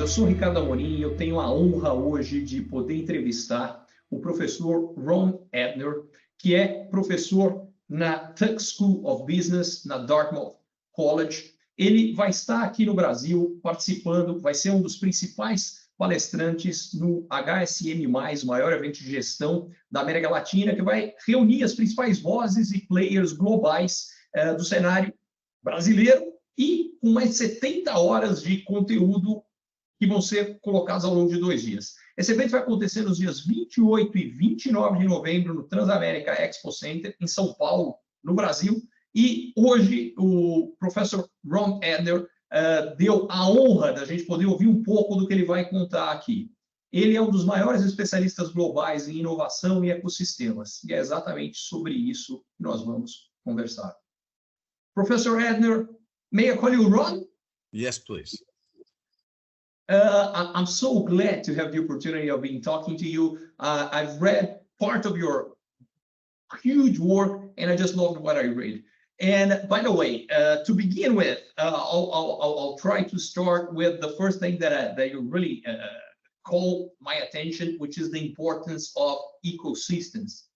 eu sou Ricardo Amorim e eu tenho a honra hoje de poder entrevistar o professor Ron Adner, que é professor na Tuck School of Business, na Dartmouth College. Ele vai estar aqui no Brasil participando, vai ser um dos principais palestrantes no HSM+, o maior evento de gestão da América Latina, que vai reunir as principais vozes e players globais do cenário brasileiro e com mais de 70 horas de conteúdo que vão ser colocados ao longo de 2 dias. Esse evento vai acontecer nos dias 28 e 29 de novembro no Transamérica Expo Center, em São Paulo, no Brasil. E hoje o professor Ron Adner deu a honra da gente poder ouvir um pouco do que ele vai contar aqui. Ele é um dos maiores especialistas globais em inovação e ecossistemas. E é exatamente sobre isso que nós vamos conversar. Professor Adner, may I call you Ron? Yes, please. I'm so glad to have the opportunity of being talking to you. I've read part of your huge work, and I just loved what I read. And by the way, to begin with, I'll try to start with the first thing that you really call my attention, which is the importance of ecosystems.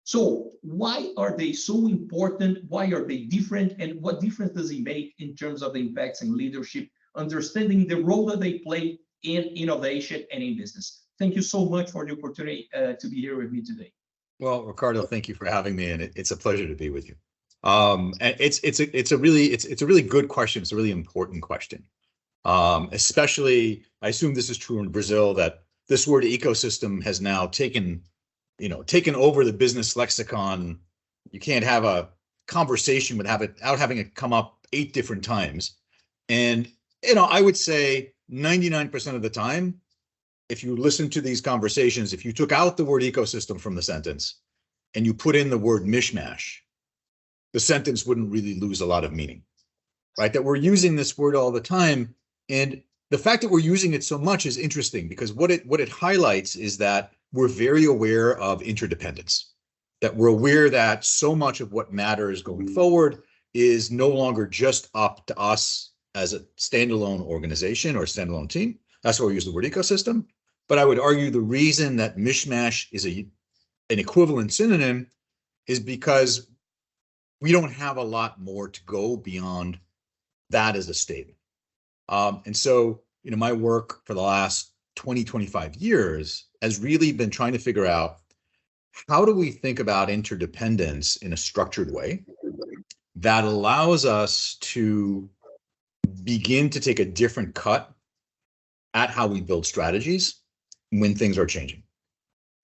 So why are they so important? Why are they different? And what difference does it make in terms of the impacts in leadership, understanding the role that they play in innovation and in business? Thank you so much for the opportunity to be here with me today. Well, Ricardo, thank you for having me, and it's a pleasure to be with you. And it's a really good question. It's a really important question. Especially, I assume this is true in Brazil, that this word ecosystem has now taken over the business lexicon. You can't have a conversation without having it come up 8 different times. And I would say 99% of the time, if you listen to these conversations, if you took out the word ecosystem from the sentence and you put in the word mishmash, the sentence wouldn't really lose a lot of meaning, right? That we're using this word all the time. And the fact that we're using it so much is interesting, because what it highlights is that we're very aware of interdependence, that we're aware that so much of what matters going forward is no longer just up to us as a standalone organization or standalone team. That's why we use the word ecosystem. But I would argue the reason that mishmash is an equivalent synonym is because we don't have a lot more to go beyond that as a statement. And so, my work for the last 20, 25 years has really been trying to figure out, how do we think about interdependence in a structured way that allows us to begin to take a different cut at how we build strategies when things are changing.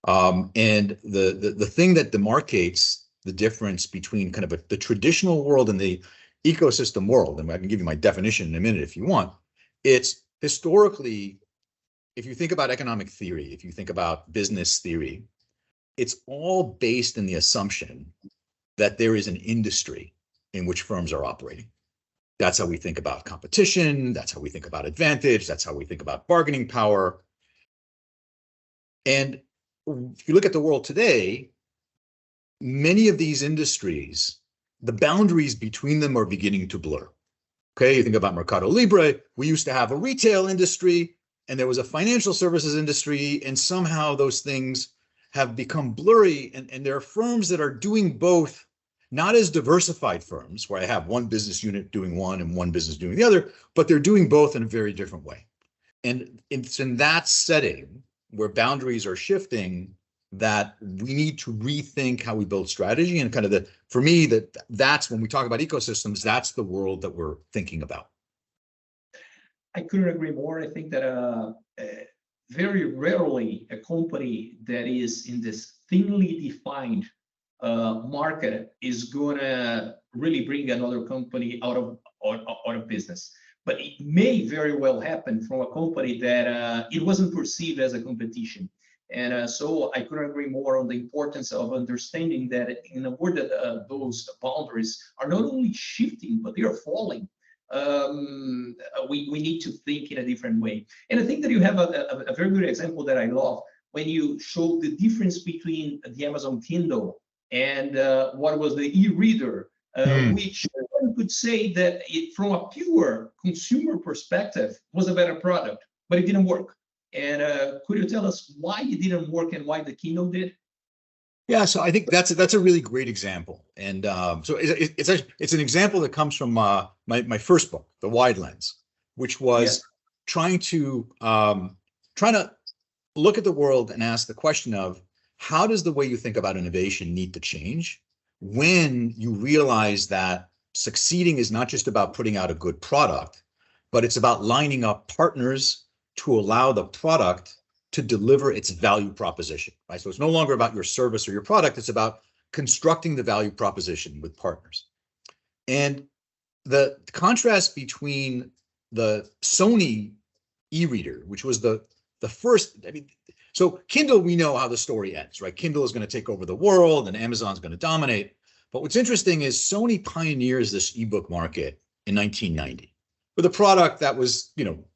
And the thing that demarcates the difference between kind of the traditional world and the ecosystem world, and I can give you my definition in a minute if you want, it's historically, if you think about economic theory, if you think about business theory, it's all based in the assumption that there is an industry in which firms are operating. That's how we think about competition. That's how we think about advantage. That's how we think about bargaining power. And if you look at the world today, many of these industries, the boundaries between them are beginning to blur. Okay, you think about Mercado Libre. We used to have a retail industry and there was a financial services industry, and somehow those things have become blurry. And there are firms that are doing both, not as diversified firms where I have one business unit doing one and one business doing the other, but they're doing both in a very different way. And it's in that setting where boundaries are shifting that we need to rethink how we build strategy. And kind of for me, that's when we talk about ecosystems, that's the world that we're thinking about. I couldn't agree more. I think that very rarely a company that is in this thinly defined market is going to really bring another company out of business. But it may very well happen from a company that it wasn't perceived as a competition. And so I couldn't agree more on the importance of understanding that in a world that those boundaries are not only shifting, but they are falling. We need to think in a different way. And I think that you have a very good example that I love when you show the difference between the Amazon Kindle and what was the e-reader, which one could say that from a pure consumer perspective was a better product. but it didn't work. And could you tell us why it didn't work and why the Kindle did? Yeah, so I think that's a really great example, and so it's an example that comes from my first book, The Wide Lens, which was trying to look at the world and ask the question of how does the way you think about innovation need to change when you realize that succeeding is not just about putting out a good product, but it's about lining up partners to allow the product to deliver its value proposition, right? So it's no longer about your service or your product, it's about constructing the value proposition with partners. And the contrast between the Sony e-reader, which was the first, so Kindle, we know how the story ends, right? Kindle is going to take over the world and Amazon's going to dominate. But what's interesting is Sony pioneers this ebook market in 1990 with a product that was,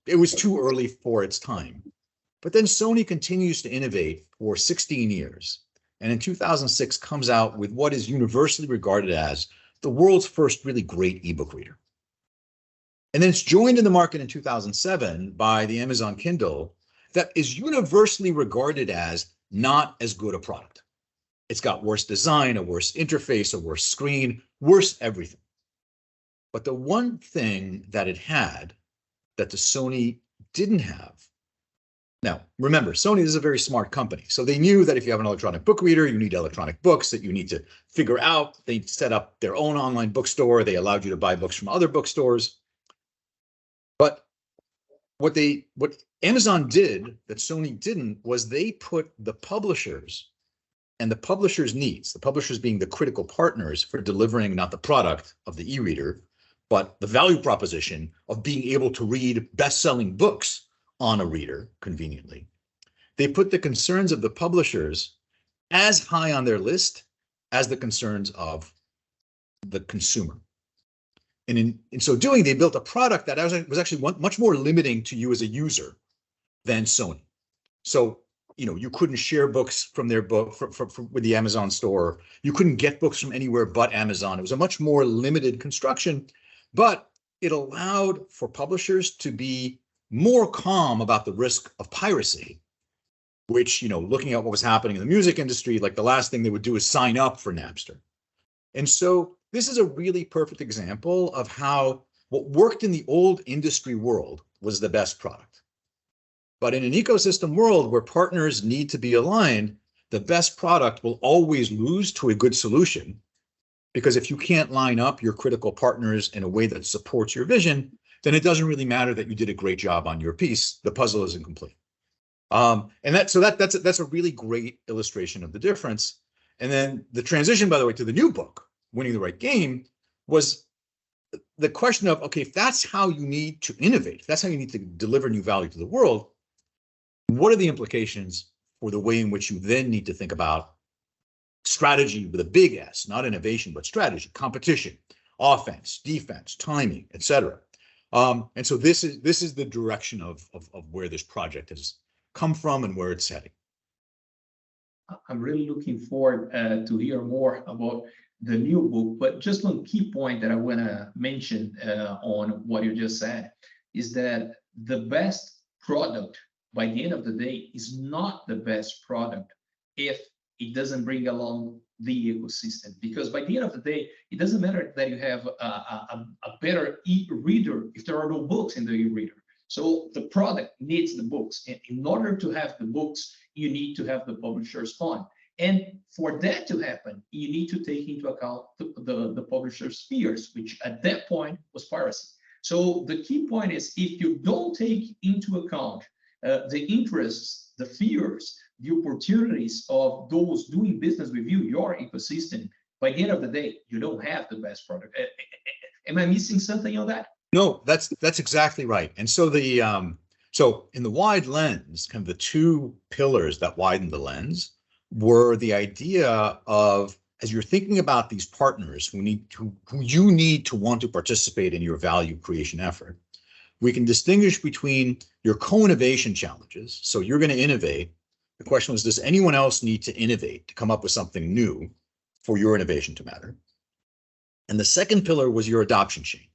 it was too early for its time. But then Sony continues to innovate for 16 years. And in 2006 comes out with what is universally regarded as the world's first really great ebook reader. And then it's joined in the market in 2007 by the Amazon Kindle that is universally regarded as not as good a product. It's got worse design, a worse interface, a worse screen, worse everything. But the one thing that it had that the Sony didn't have. Now, remember, Sony is a very smart company. So they knew that if you have an electronic book reader, you need electronic books that you need to figure out. They set up their own online bookstore. They allowed you to buy books from other bookstores. But what Amazon did that Sony didn't was they put the publishers and the publishers' needs, the publishers being the critical partners for delivering not the product of the e-reader, but the value proposition of being able to read best-selling books on a reader conveniently. They put the concerns of the publishers as high on their list as the concerns of the consumer. And in so doing, they built a product that was actually much more limiting to you as a user than Sony. So, you couldn't share books from their book with the Amazon store. You couldn't get books from anywhere but Amazon. It was a much more limited construction, but it allowed for publishers to be more calm about the risk of piracy, which, looking at what was happening in the music industry, like the last thing they would do is sign up for Napster. And so this is a really perfect example of how what worked in the old industry world was the best product. But in an ecosystem world where partners need to be aligned, the best product will always lose to a good solution. Because if you can't line up your critical partners in a way that supports your vision, then it doesn't really matter that you did a great job on your piece. The puzzle isn't complete. And that's a really great illustration of the difference. And then the transition, by the way, to the new book, Winning the Right Game, was the question of, okay, if that's how you need to innovate, if that's how you need to deliver new value to the world, what are the implications for the way in which you then need to think about strategy with a big S, not innovation, but strategy, competition, offense, defense, timing, etc. And so this is the direction of where this project has come from and where it's heading. I'm really looking forward to hear more about the new book, but just one key point that I want to mention on what you just said is that the best product by the end of the day is not the best product if it doesn't bring along the ecosystem. Because by the end of the day, it doesn't matter that you have a better e-reader if there are no books in the e-reader. So the product needs the books. And in order to have the books, you need to have the publisher's fund. And for that to happen, you need to take into account the publisher's fears, which at that point was piracy. So the key point is, if you don't take into account the interests, the fears, the opportunities of those doing business with you, your ecosystem, by the end of the day, you don't have the best product. Am I missing something on that? No, that's exactly right. And so so in the wide lens, kind of the two pillars that widen the lens were the idea of, as you're thinking about these partners who you need to want to participate in your value creation effort, we can distinguish between your co-innovation challenges. So you're going to innovate. The question was, does anyone else need to innovate to come up with something new for your innovation to matter? And the second pillar was your adoption chain,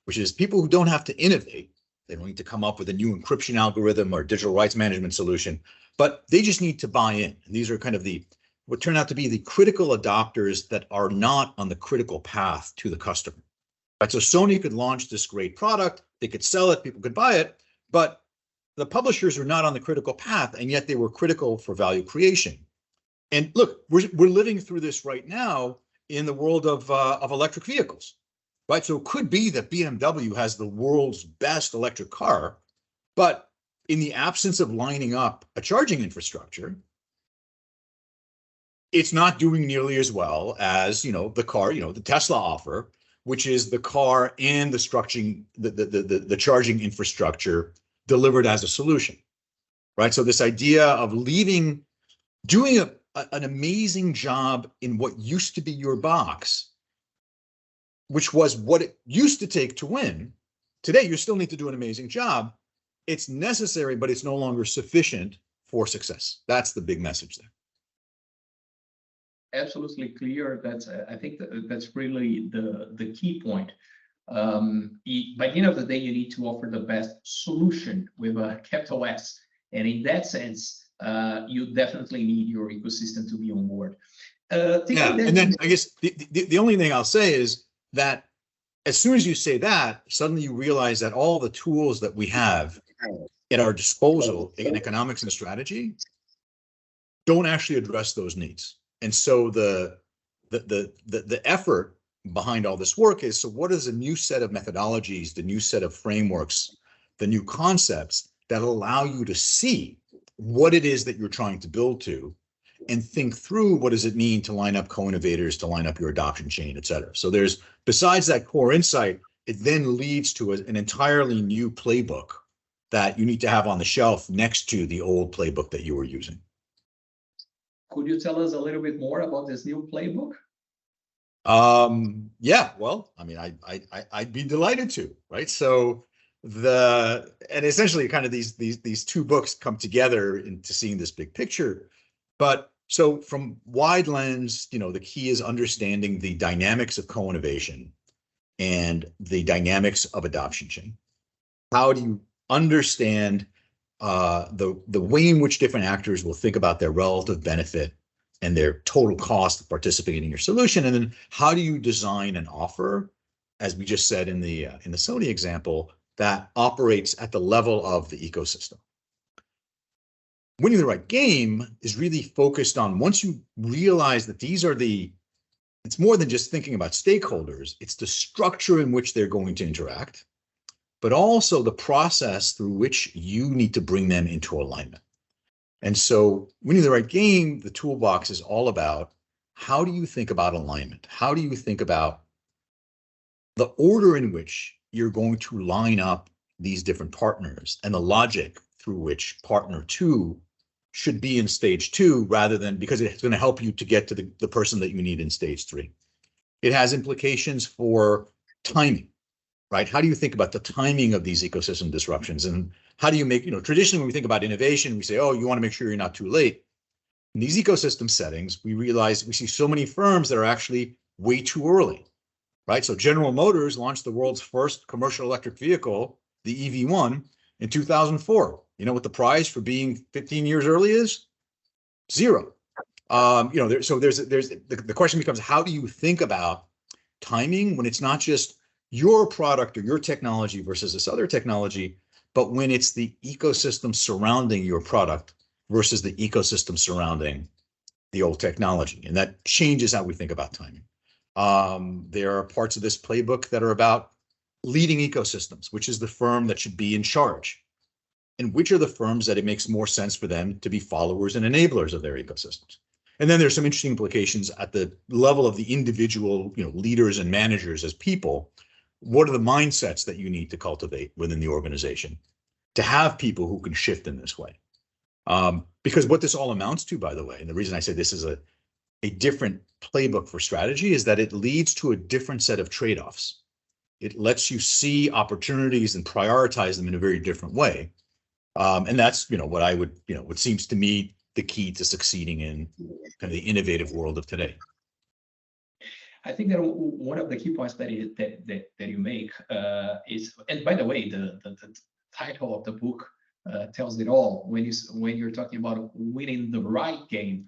which is people who don't have to innovate, They don't need to come up with a new encryption algorithm or digital rights management solution, but they just need to buy in. And these are kind of what turn out to be the critical adopters that are not on the critical path to the customer. Right? So Sony could launch this great product, they could sell it, people could buy it, but the publishers are not on the critical path, and yet they were critical for value creation. And look, we're living through this right now in the world of electric vehicles, right? So it could be that BMW has the world's best electric car, but in the absence of lining up a charging infrastructure, it's not doing nearly as well as, the car, the Tesla offer, which is the car and the charging infrastructure delivered as a solution, right? So this idea of doing an amazing job in what used to be your box, which was what it used to take to win. Today, you still need to do an amazing job. It's necessary, but it's no longer sufficient for success. That's the big message there. Absolutely clear. I think that's really the key point. By the end of the day, you need to offer the best solution with a capital S. And in that sense, you definitely need your ecosystem to be on board. And then I guess the only thing I'll say is that as soon as you say that, suddenly you realize that all the tools that we have at our disposal in economics and strategy don't actually address those needs. And so the effort behind all this work is, so what is a new set of methodologies, the new set of frameworks, the new concepts that allow you to see what it is that you're trying to build to, and think through what does it mean to line up co-innovators, to line up your adoption chain, et cetera. So there's, besides that core insight, it then leads to an entirely new playbook that you need to have on the shelf next to the old playbook that you were using. Could you tell us a little bit more about this new playbook? Yeah, well, I mean, I'd be delighted to, right? So and essentially kind of these two books come together into seeing this big picture. But so from wide lens, the key is understanding the dynamics of co-innovation and the dynamics of adoption chain. How do you understand the way in which different actors will think about their relative benefit and their total cost of participating in your solution? And then how do you design an offer, as we just said in the Sony example, that operates at the level of the ecosystem? Winning the right game is really focused on, once you realize that it's more than just thinking about stakeholders, it's the structure in which they're going to interact, but also the process through which you need to bring them into alignment. And so winning the right game, the toolbox is all about, how do you think about alignment? How do you think about the order in which you're going to line up these different partners and the logic through which partner 2 should be in stage 2, rather than, because it's going to help you to get to the person that you need in stage 3. It has implications for timing, right? How do you think about the timing of these ecosystem disruptions? And how do you make, traditionally when we think about innovation, we say, oh, you want to make sure you're not too late. In these ecosystem settings, we realize we see so many firms that are actually way too early, right? So General Motors launched the world's first commercial electric vehicle, the EV1, in 2004. You know what the prize for being 15 years early is? 0. So the question becomes, how do you think about timing when it's not just your product or your technology versus this other technology, but when it's the ecosystem surrounding your product versus the ecosystem surrounding the old technology? And that changes how we think about timing. There are parts of this playbook that are about leading ecosystems, which is the firm that should be in charge, and which are the firms that it makes more sense for them to be followers and enablers of their ecosystems. And then there's some interesting implications at the level of the individual, leaders and managers as people. What are the mindsets that you need to cultivate within the organization to have people who can shift in this way? Because what this all amounts to, by the way, and the reason I say this is a different playbook for strategy, is that it leads to a different set of trade-offs. It lets you see opportunities and prioritize them in a very different way. And that's, what seems to me the key to succeeding in kind of the innovative world of today. I think that one of the key points that you make is, and by the way, title of the book tells it all. When you're talking about winning the right game,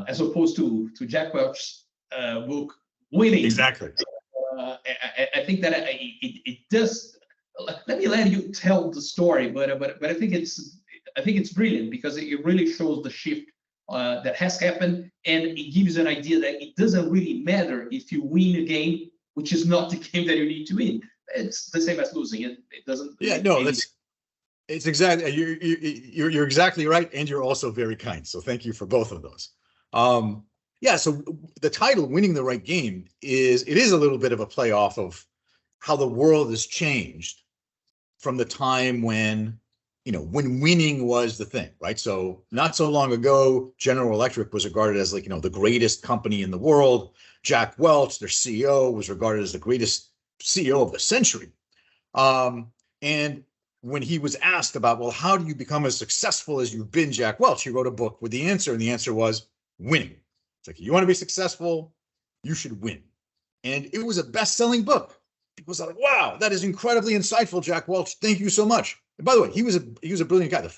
as opposed to Jack Welch's book, Winning. Exactly. I think that it does. Let you tell the story, but I think it's brilliant because it really shows the shift that has happened, and it gives an idea that it doesn't really matter if you win a game, which is not the game that you need to win. It's the same as losing. It doesn't. Yeah, no, it's exactly, you're exactly right, and you're also very kind. So thank you for both of those. Yeah, so the title, Winning the Right Game, is a little bit of a play off of how the world has changed from the time when winning was the thing, right? So not so long ago, General Electric was regarded as the greatest company in the world. Jack Welch, their CEO, was regarded as the greatest CEO of the century. And when he was asked about, well, how do you become as successful as you've been, Jack Welch, he wrote a book with the answer, and the answer was winning. It's like, you want to be successful, you should win. And it was a best-selling book. People said, like, wow, that is incredibly insightful, Jack Welch. Thank you so much. And by the way, he was a brilliant guy.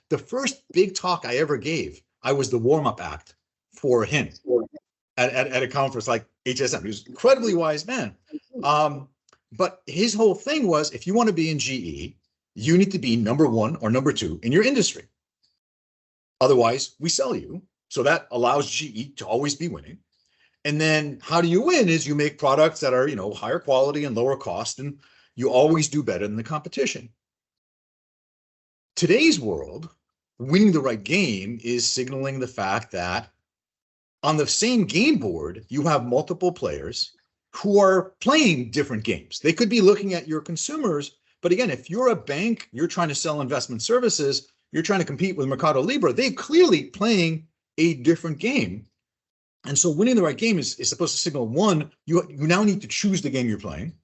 The first big talk I ever gave, I was the warm-up act for him at a conference like HSM. He was an incredibly wise man. But his whole thing was, if you want to be in GE, you need to be number one or number two in your industry. Otherwise, we sell you. So that allows GE to always be winning. And then how do you win is you make products that are, higher quality and lower cost, and you always do better than the competition. Today's world, winning the right game is signaling the fact that on the same game board, you have multiple players who are playing different games. They could be looking at your consumers, but again, if you're a bank, you're trying to sell investment services, you're trying to compete with Mercado Libre, they're clearly playing a different game. And so winning the right game is supposed to signal, one, you now need to choose the game you're playing.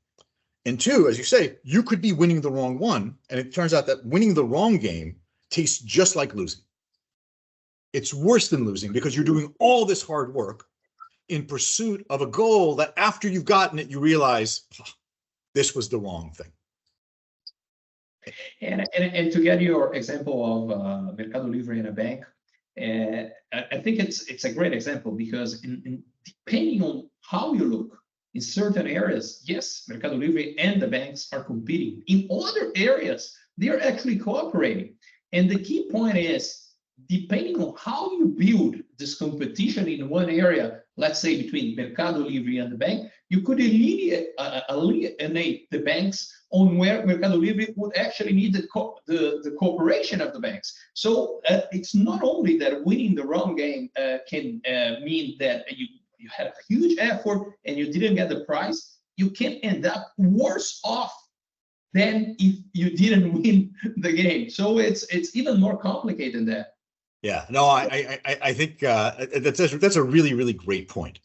And two, as you say, you could be winning the wrong one. And it turns out that winning the wrong game tastes just like losing. It's worse than losing because you're doing all this hard work in pursuit of a goal that after you've gotten it, you realize, this was the wrong thing. And to get your example of Mercado Libre in a bank, I think it's a great example because depending on how you look, in certain areas, yes, Mercado Libre and the banks are competing. In other areas, they are actually cooperating. And the key point is, depending on how you build this competition in one area, let's say between Mercado Libre and the bank, you could alienate the banks on where Mercado Libre would actually need the cooperation of the banks. So it's not only that winning the wrong game can mean that you had a huge effort and you didn't get the prize, you can end up worse off than if you didn't win the game. So it's even more complicated than that. Yeah, no, I think that's a really, really great point.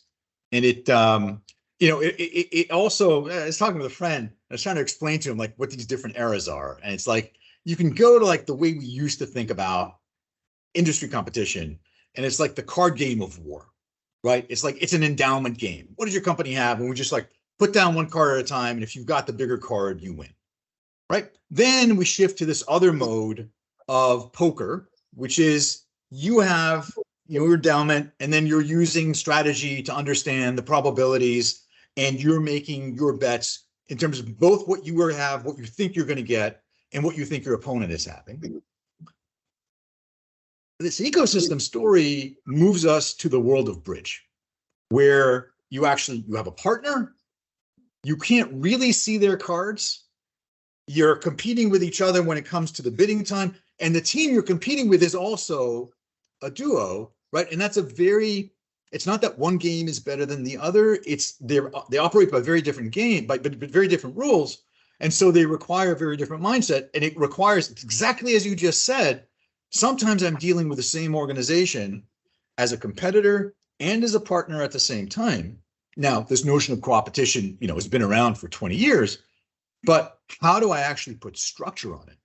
And it also, I was talking with a friend, I was trying to explain to him like what these different eras are. And it's like, you can go to like the way we used to think about industry competition, and it's like the card game of war, right? It's like, it's an endowment game. What does your company have? And we just like put down one card at a time. And if you've got the bigger card, you win, right? Then we shift to this other mode of poker, which is you have your endowment, and then you're using strategy to understand the probabilities, and you're making your bets in terms of both what you have, what you think you're going to get, and what you think your opponent is having. This ecosystem story moves us to the world of bridge, where you have a partner, you can't really see their cards, you're competing with each other when it comes to the bidding time, and the team you're competing with is also a duo, right? And that's it's not that one game is better than the other. They operate by very different but very different rules. And so they require a very different mindset. And it requires, exactly as you just said, sometimes I'm dealing with the same organization as a competitor and as a partner at the same time. Now, this notion of competition, has been around for 20 years, but how do I actually put structure on it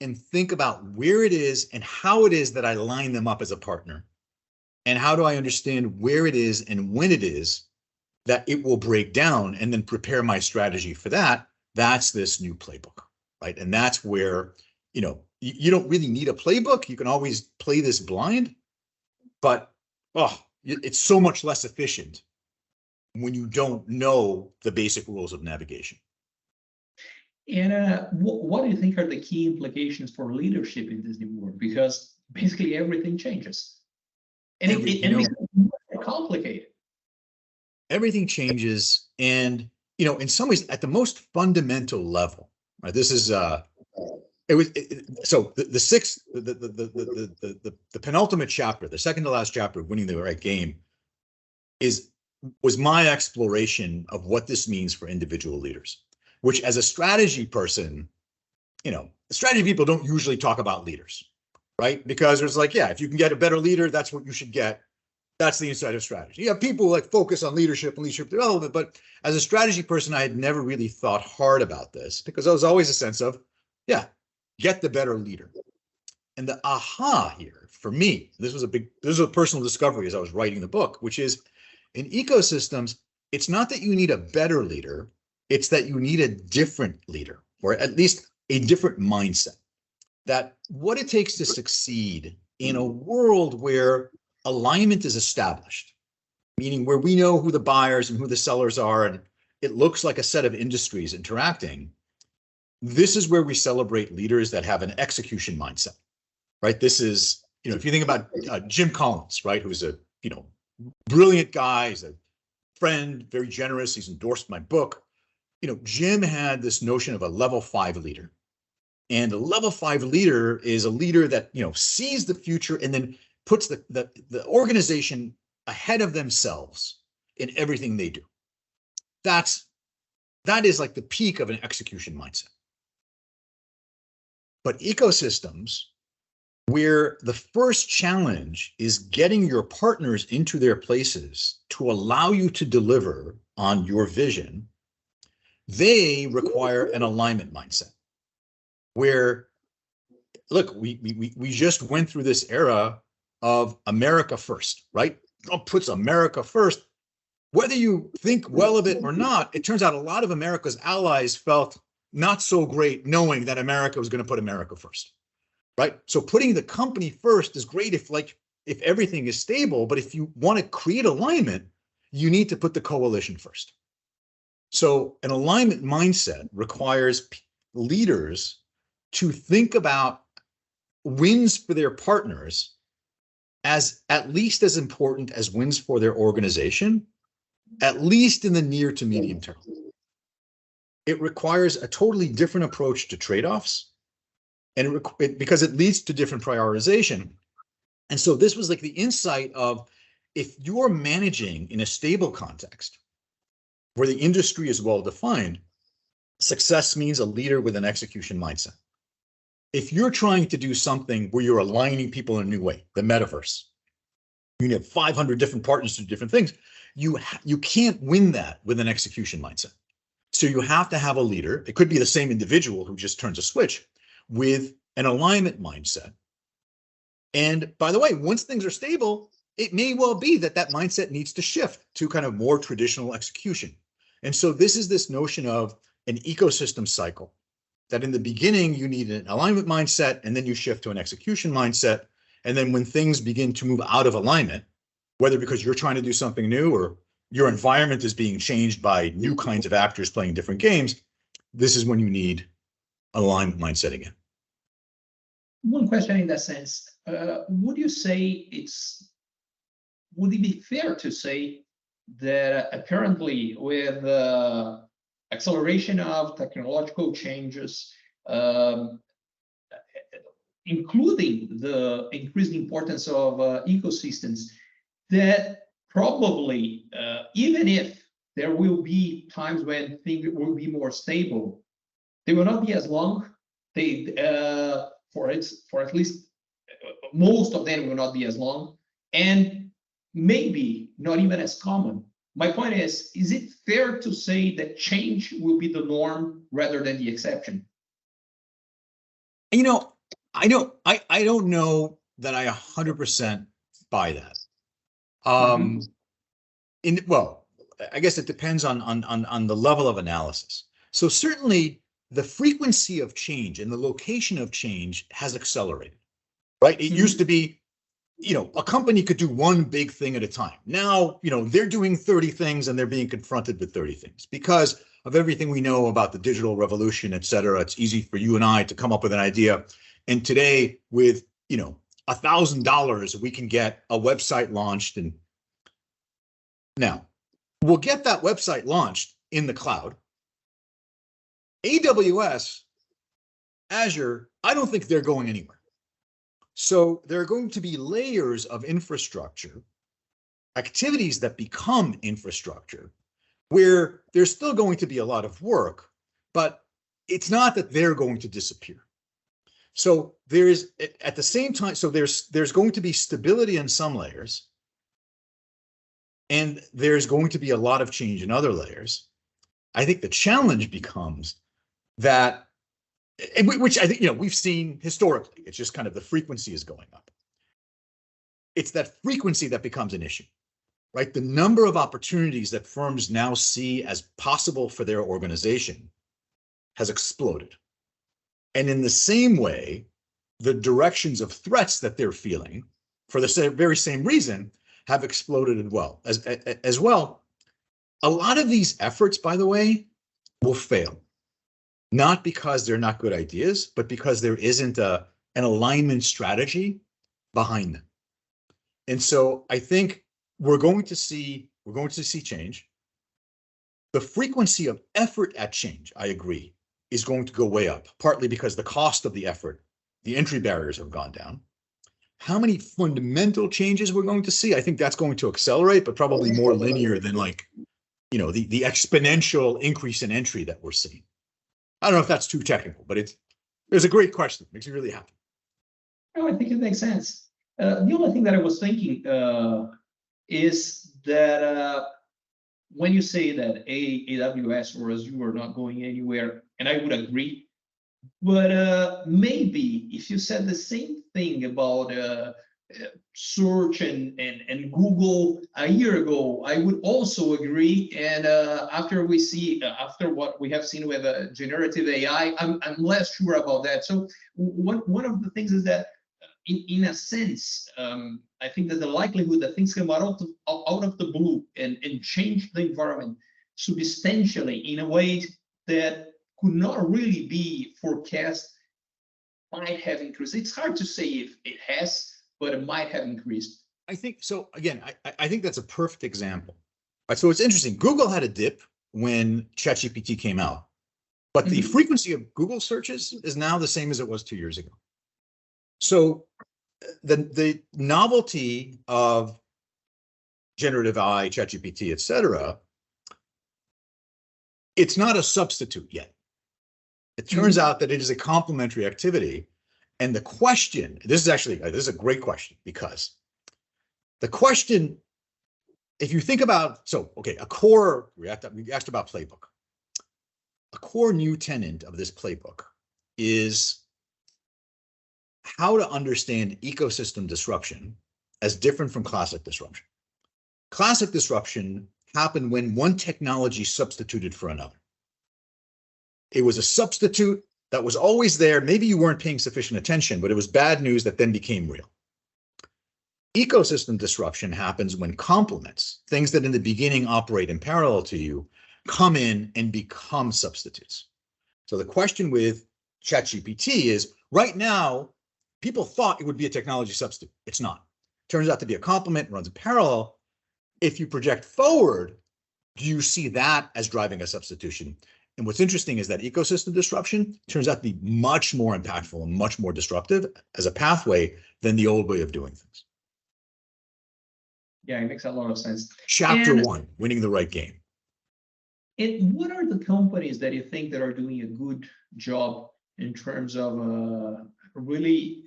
and think about where it is and how it is that I line them up as a partner? And how do I understand where it is and when it is that it will break down, and then prepare my strategy for that? That's this new playbook, right? And that's where, you don't really need a playbook. You can always play this blind, but it's so much less efficient when you don't know the basic rules of navigation. And what do you think are the key implications for leadership in this new world? Because basically everything changes, and it becomes more complicated. Everything changes, and in some ways, at the most fundamental level, right? This is so the sixth, the penultimate chapter, the second to last chapter of Winning the Right Game, was my exploration of what this means for individual leaders. Which, as a strategy person, strategy people don't usually talk about leaders, right? Because there's like, if you can get a better leader, that's what you should get. That's the inside of strategy. People like focus on leadership and leadership development, but as a strategy person, I had never really thought hard about this because there was always a sense of, get the better leader. And the aha here for me, this was a personal discovery as I was writing the book, which is in ecosystems, it's not that you need a better leader. It's that you need a different leader, or at least a different mindset. That what it takes to succeed in a world where alignment is established, meaning where we know who the buyers and who the sellers are, and it looks like a set of industries interacting, this is where we celebrate leaders that have an execution mindset, right? This is, if you think about Jim Collins, right, who's a, brilliant guy, he's a friend, very generous, he's endorsed my book. Jim had this notion of a level 5 leader. And a level 5 leader is a leader that, sees the future and then puts the organization ahead of themselves in everything they do. That is like the peak of an execution mindset. But ecosystems, where the first challenge is getting your partners into their places to allow you to deliver on your vision, they require an alignment mindset where, look, we just went through this era of America first, right? Trump puts America first. Whether you think well of it or not, it turns out a lot of America's allies felt not so great knowing that America was going to put America first, right? So putting the company first is great if everything is stable, but if you want to create alignment, you need to put the coalition first. So an alignment mindset requires leaders to think about wins for their partners as at least as important as wins for their organization, at least in the near to medium term. It requires a totally different approach to trade-offs, and because it leads to different prioritization. And so this was like the insight of, if you're managing in a stable context, where the industry is well defined, success means a leader with an execution mindset. If you're trying to do something where you're aligning people in a new way, the metaverse, you have 500 different partners to do different things, you can't win that with an execution mindset. So you have to have a leader. It could be the same individual who just turns a switch, with an alignment mindset. And by the way, once things are stable, it may well be that mindset needs to shift to kind of more traditional execution. And so this is this notion of an ecosystem cycle, that in the beginning you need an alignment mindset, and then you shift to an execution mindset. And then when things begin to move out of alignment, whether because you're trying to do something new or your environment is being changed by new kinds of actors playing different games, this is when you need an alignment mindset again. One question in that sense, would it be fair to say that apparently with acceleration of technological changes, including the increased importance of ecosystems, that probably even if there will be times when things will be more stable, they will not be as long. For at least most of them will not be as long, and maybe not even as common. My point is it fair to say that change will be the norm rather than the exception? I don't know that I 100% buy that. Well, I guess it depends on the level of analysis. So certainly the frequency of change and the location of change has accelerated, right? It used to be, a company could do one big thing at a time. Now, they're doing 30 things and they're being confronted with 30 things because of everything we know about the digital revolution, et cetera. It's easy for you and I to come up with an idea. And today with, $1,000, we can get a website launched. And now we'll get that website launched in the cloud. AWS, Azure, I don't think they're going anywhere. So there are going to be layers of infrastructure, activities that become infrastructure, where there's still going to be a lot of work, but it's not that they're going to disappear. So there is, at the same time, so there's going to be stability in some layers, and there's going to be a lot of change in other layers. I think the challenge becomes that, which I think, we've seen historically, it's just kind of the frequency is going up. It's that frequency that becomes an issue, right? The number of opportunities that firms now see as possible for their organization has exploded. And in the same way, the directions of threats that they're feeling for the very same reason have exploded as well. A lot of these efforts, by the way, will fail. Not because they're not good ideas, but because there isn't an alignment strategy behind them. And so I think we're going to see change. The frequency of effort at change, I agree, is going to go way up, partly because the cost of the effort, the entry barriers have gone down. How many fundamental changes we're going to see? I think that's going to accelerate, but probably more linear than the exponential increase in entry that we're seeing. I don't know if that's too technical, but it's a great question. It makes me really happy. No, I think it makes sense. The only thing that I was thinking is that when you say that AWS or Azure are not going anywhere, and I would agree, but maybe if you said the same thing about search and Google a year ago, I would also agree. And after what we have seen with generative AI, I'm less sure about that. So one of the things is that in a sense, I think that the likelihood that things come out of the blue and change the environment substantially in a way that could not really be forecast might have increased. It's hard to say if it has, but it might have increased. I think so. Again, I think that's a perfect example. Right, so it's interesting. Google had a dip when ChatGPT came out, but the frequency of Google searches is now the same as it was 2 years ago. So the novelty of generative AI, ChatGPT, et cetera, it's not a substitute yet. It turns out that it is a complementary activity. And the question, this is a great question, because the question, if you think about, we asked about playbook. A core new tenet of this playbook is how to understand ecosystem disruption as different from classic disruption. Classic disruption happened when one technology substituted for another. It was a substitute that was always there. Maybe you weren't paying sufficient attention, but it was bad news that then became real. Ecosystem disruption happens when complements, things that in the beginning operate in parallel to you, come in and become substitutes. So the question with ChatGPT is, right now, people thought it would be a technology substitute. It's not. Turns out to be a complement, runs in parallel. If you project forward, do you see that as driving a substitution? And what's interesting is that ecosystem disruption turns out to be much more impactful and much more disruptive as a pathway than the old way of doing things. Yeah, it makes a lot of sense. Chapter 1, winning the right game. And what are the companies that you think that are doing a good job in terms of really,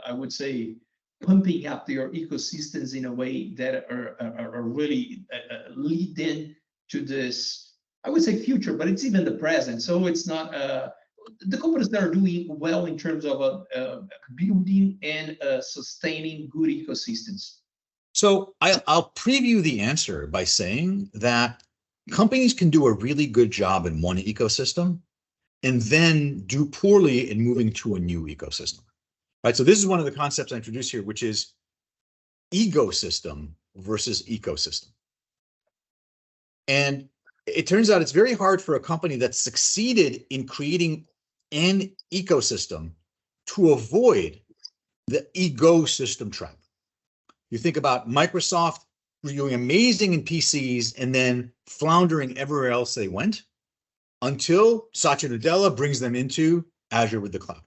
I would say, pumping up their ecosystems in a way that are really leading to this, I would say, future, but it's even the present. So it's not the companies that are doing well in terms of building and sustaining good ecosystems. So I'll preview the answer by saying that companies can do a really good job in one ecosystem and then do poorly in moving to a new ecosystem, right? So this is one of the concepts I introduced here, which is ecosystem versus ecosystem. And it turns out it's very hard for a company that's succeeded in creating an ecosystem to avoid the ecosystem trap. You think about Microsoft doing amazing in PCs and then floundering everywhere else they went until Satya Nadella brings them into Azure with the cloud.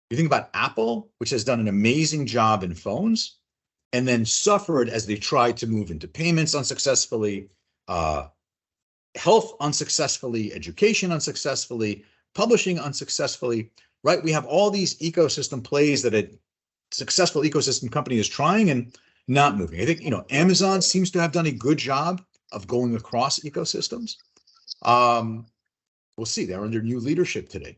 You think about Apple, which has done an amazing job in phones and then suffered as they tried to move into payments unsuccessfully, health unsuccessfully, education unsuccessfully, publishing unsuccessfully, right? We have all these ecosystem plays that a successful ecosystem company is trying and not moving. I think, Amazon seems to have done a good job of going across ecosystems. We'll see. They're under new leadership today.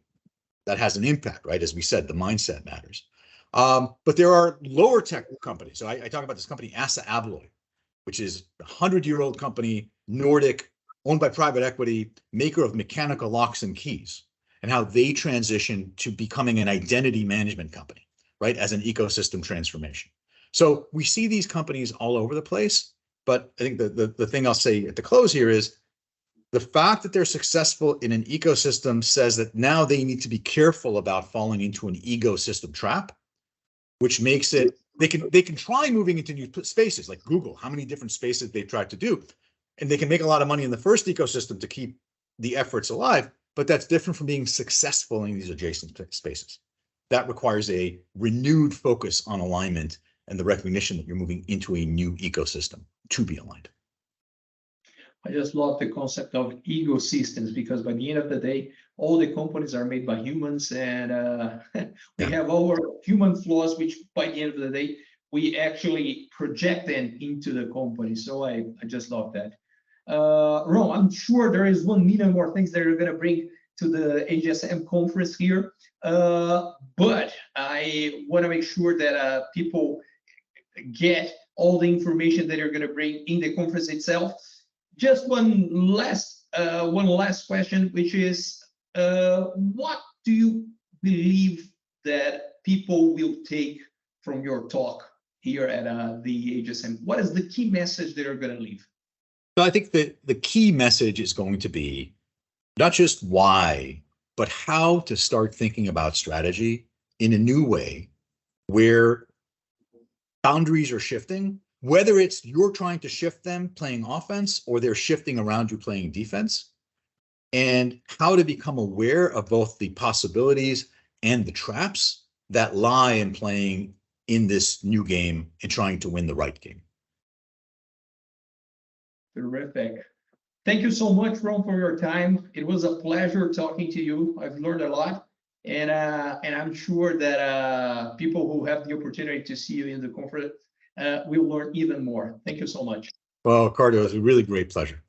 That has an impact, right? As we said, the mindset matters. But there are lower tech companies. So I talk about this company, Assa Abloy, which is a 100-year-old company, Nordic, owned by private equity, maker of mechanical locks and keys, and how they transition to becoming an identity management company, right, as an ecosystem transformation. So we see these companies all over the place, but I think the thing I'll say at the close here is the fact that they're successful in an ecosystem says that now they need to be careful about falling into an ecosystem trap, which makes it, they can try moving into new spaces like Google, how many different spaces they've tried to do. And they can make a lot of money in the first ecosystem to keep the efforts alive, but that's different from being successful in these adjacent spaces. That requires a renewed focus on alignment and the recognition that you're moving into a new ecosystem to be aligned. I just love the concept of ecosystems because by the end of the day, all the companies are made by humans and we have our human flaws, which by the end of the day, we actually project them into the company. So I just love that. Ron, I'm sure there is 1 million more things that you're going to bring to the HSM conference here. But I want to make sure that people get all the information that you're going to bring in the conference itself. Just one last question, which is, what do you believe that people will take from your talk here at the HSM? What is the key message that you're going to leave? So I think that the key message is going to be not just why, but how to start thinking about strategy in a new way where boundaries are shifting, whether it's you're trying to shift them playing offense or they're shifting around you playing defense, and how to become aware of both the possibilities and the traps that lie in playing in this new game and trying to win the right game. Terrific. Thank you so much, Ron, for your time. It was a pleasure talking to you. I've learned a lot, and I'm sure that people who have the opportunity to see you in the conference will learn even more. Thank you so much. Well, Ricardo, it was a really great pleasure.